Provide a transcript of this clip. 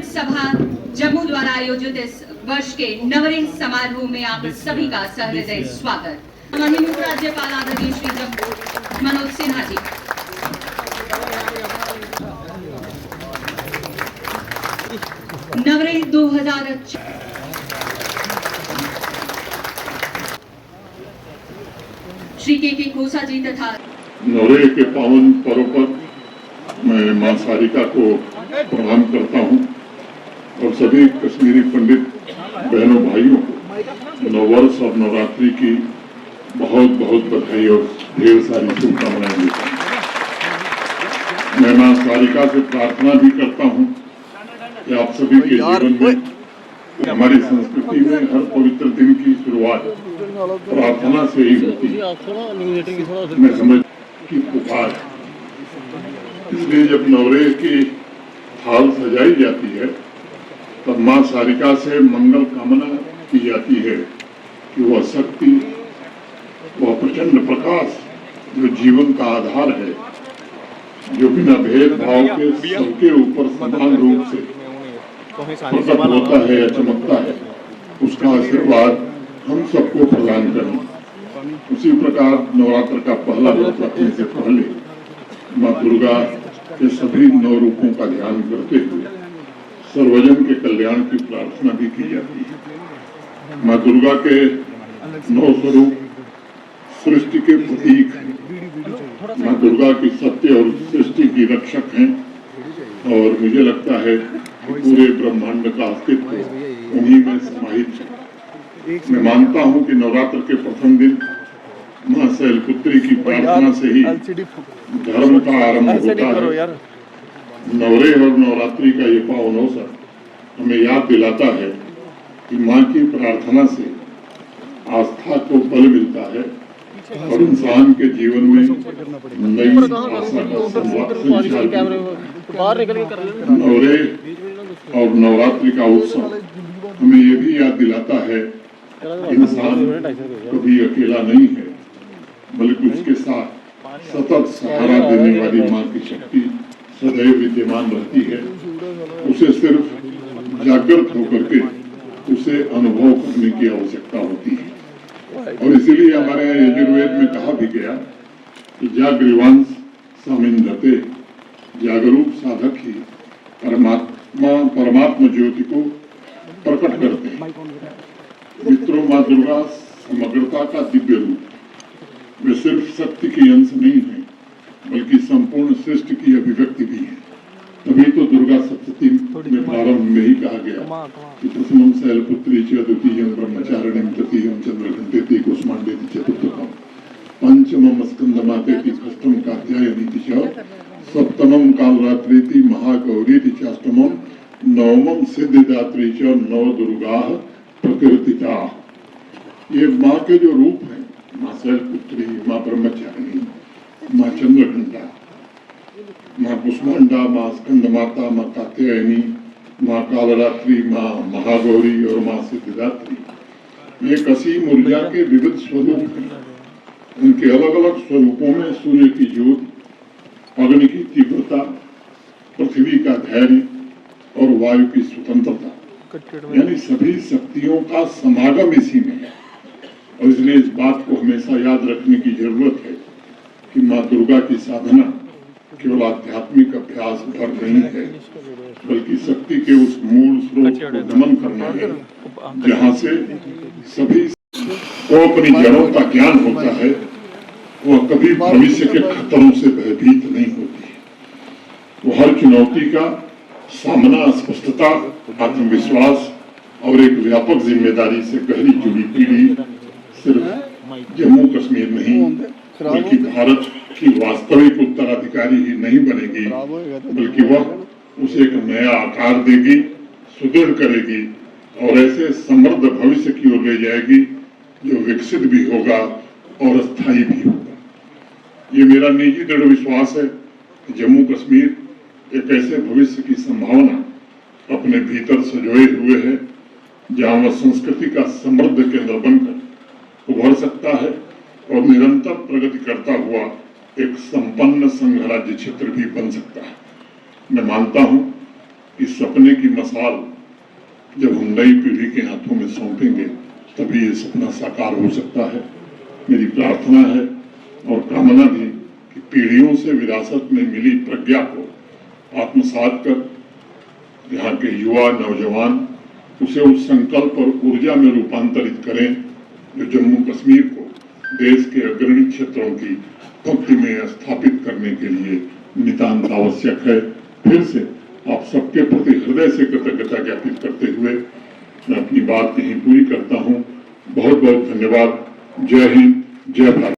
सभा जम्मू द्वारा आयोजित इस वर्ष के नवरेह समारोह में आप सभी का सहृदय स्वागत। महिम राज्यपाल आदरणीय श्री जम्मू मनोज सिन्हा जी, नवरेह 2000 श्री के खोसा जी तथा नवरेह के पावन पर्व पर मैं मां सारिका को प्रणाम करता हूं और सभी कश्मीरी पंडित बहनों भाइयों को नववर्ष और नवरात्रि की बहुत बहुत बधाई और ढेर सारी शुभकामनाएं देता हूं। मैं मां सारिका से प्रार्थना भी करता हूं कि आप सभी के जीवन में, हमारी संस्कृति में हर पवित्र दिन की शुरुआत प्रार्थना से ही होती है। मैं समझ की पुकार, इसलिए जब नवरेह की थाल सजाई जाती है तब मां सारिका से मंगल कामना की जाती है कि वह शक्ति, वह प्रचंड प्रकाश जो जीवन का आधार है, जो बिना भेदभाव के सबके ऊपर समान रूप से प्रकट होता है या चमकता है, उसका आशीर्वाद हम सबको प्रदान करें। उसी प्रकार नवरात्र का पहला व्रत रखने से पहले मां दुर्गा के सभी 9 रूपों का ध्यान करते हुए सर्वजन के कल्याण की प्रार्थना भी की जाती है। मां दुर्गा के 9 स्वरूप सृष्टि के प्रतीक हैं। मां दुर्गा की सत्य और सृष्टि की रक्षक हैं और मुझे लगता है कि पूरे ब्रह्मांड का अस्तित्व उन्हीं में समाहित है। मैं मानता हूं कि नवरात्र के प्रथम दिन मां शैलपुत्री की प्रार्थना से ही धर्म का आरंभ होता है। नवरेह और नवरात्रि का ये पावन अवसर हमें याद दिलाता है कि मां की प्रार्थना से आस्था को बल मिलता है और इंसान के जीवन में नई आशा का संचार। नवरेह और नवरात्रि का उत्सव हमें ये भी याद दिलाता है इंसान कभी अकेला नहीं है, बल्कि उसके साथ सतत सहारा देने वाली मां की शक्ति सदैव विद्यमान रहती है। उसे सिर्फ जागृत होकर के उसे अनुभव करने की आवश्यकता होती है और इसीलिए हमारे यहाँ यजुर्वेद में कहा भी गया कि जागृवांश सामिंदते, जागरूक साधक ही परमात्मा ज्योति को प्रकट करते हैं। मित्रों, मां दुर्गा समग्रता का दिव्य रूप, वे सिर्फ शक्ति की अंश नहीं है बल्कि संपूर्ण सृष्टि की अभिव्यक्ति भी है। तभी तो दुर्गा सप्तती में प्रारंभ में ही कहा गया कि प्रथमं शैलपुत्री च, द्वितीयं ब्रह्मचारिणीं, तृतीयं चंद्रघंटेति, कुसुमांडेति, चतुर्थं पंचमं स्कंदमातेति, षष्ठं कात्यायनीति च, सप्तमं कालरात्रीति, महागौरीति च, अष्टमं नवमं सिद्धिदात्री च, नव दुर्गाः प्रकृतिता। ये माँ के जो रूप हैं, माँ शैलपुत्री, माँ ब्रह्मचारिणी, माँ चंद्रघंटा, माँ कुष्मांडा, माँ स्कंदमाता, माँ कात्यायनी, माँ कालरात्रि, माँ महागौरी और माँ सिद्धिदात्री, ये असीम ऊर्जा के विविध स्वरूप हैं। उनके अलग अलग स्वरूपों में सूर्य की ज्योत, अग्नि की तीव्रता, पृथ्वी का धैर्य और वायु की स्वतंत्रता, यानी सभी शक्तियों का समागम इसी में है। और इसलिए इस बात को हमेशा याद रखने की जरूरत है कि मां दुर्गा की साधना केवल आध्यात्मिक अभ्यास भर नहीं है, बल्कि शक्ति के उस मूल स्रोत को नमन करना है जहाँ से सभी को अपनी जड़ों का ज्ञान होता है। वह कभी भविष्य के खतरों से भयभीत नहीं होती। वो हर चुनौती का सामना स्पष्टता, आत्मविश्वास और एक व्यापक जिम्मेदारी से गहरी जुड़ी पीढ़ी सिर्फ जम्मू कश्मीर नहीं बल्कि भारत की वास्तविक उत्तराधिकारी ही नहीं बनेगी, बल्कि वह उसे एक नया आकार देगी, सुदृढ़ करेगी और ऐसे समृद्ध भविष्य की ओर ले जाएगी जो विकसित भी होगा और स्थायी भी होगा। ये मेरा निजी दृढ़ विश्वास है कि जम्मू कश्मीर एक ऐसे भविष्य की संभावना अपने भीतर सजोए हुए है जहां वह संस्कृति का समृद्ध केंद्र बनकर उभर सकता है और निरंतर प्रगति करता हुआ एक संपन्न संघ राज्य क्षेत्र भी बन सकता है। मैं मानता हूं इस सपने की मसाल जब हम नई पीढ़ी के हाथों में सौंपेंगे तभी ये सपना साकार हो सकता है। मेरी प्रार्थना है और कामना भी कि पीढ़ियों से विरासत में मिली प्रज्ञा को आत्मसात कर यहाँ के युवा नौजवान उसे उस संकल्प और ऊर्जा में रूपांतरित करें जो जम्मू कश्मीर को देश के अग्रणी क्षेत्रों की पंक्ति में स्थापित करने के लिए नितांत आवश्यक है। फिर से आप सबके प्रति हृदय से कृतज्ञता ज्ञापित करते हुए मैं अपनी बात यहीं पूरी करता हूँ। बहुत बहुत धन्यवाद। जय हिंद, जय भारत।